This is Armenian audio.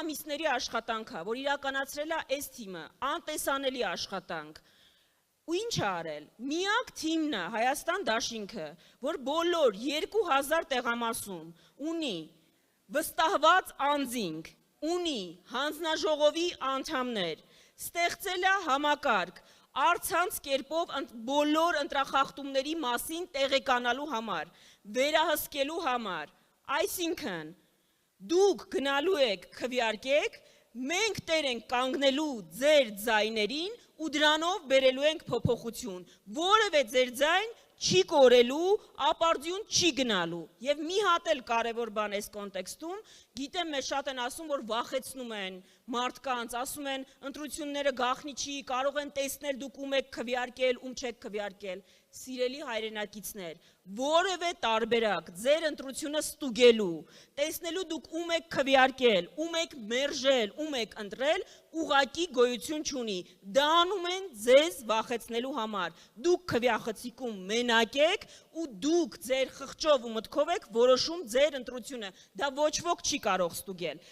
ամիսների աշխատանք է, որ իրականացրել է այս թիմը, անտեսանելի աշխատանք։ Ու ինչ է արել։ Միակ թիմն է Հայաստան դաշինքը, որ բոլոր 2000 տեղամասում ունի վստահված անձինք, ունի հանձնաժողովի անդամներ, ստեղծել է համակարգ, առցանց կերպով բոլոր ընտրախախտումների մասին տեղեկանալու համար, վերահսկելու համար, այսինքն դուք գնալու եք քվեարկեք, մենք տեր ենք կանգնելու ձեր ձայներին ու դրանով բերելու ենք փոփոխություն, որևէ ձեր ձայն չի կորելու, ապարդյուն չի գնալու։ Եվ մի հատ էլ կարևոր բան այս կոնտեքստում, գիտեմ մեզ շատ են ասում, որ վախեցնում են մարդկանց, ասում են ընտրությունները գաղտնի չի, կարող են տեսնել դուք ում եք քվեարկել, ում չեք քվեարկել։ Սիրելի հայրենակիցներ, որևէ տարբերակ ձեր ընտրությունը ստուգելու, տեսնելու դուք ում եք քվեարկել, ում եք մերժել, ում եք ընտրել, ուղղակի գոյություն չունի։ Դա անում են ձեզ վախեցնելու համար։ Դուք քվեախցիկում մենակ եք ու դուք ձեր խղճով ու մտքով եք որոշում ձեր ընտրությունը։ Դա ոչ ոք չի կարող ստուգել։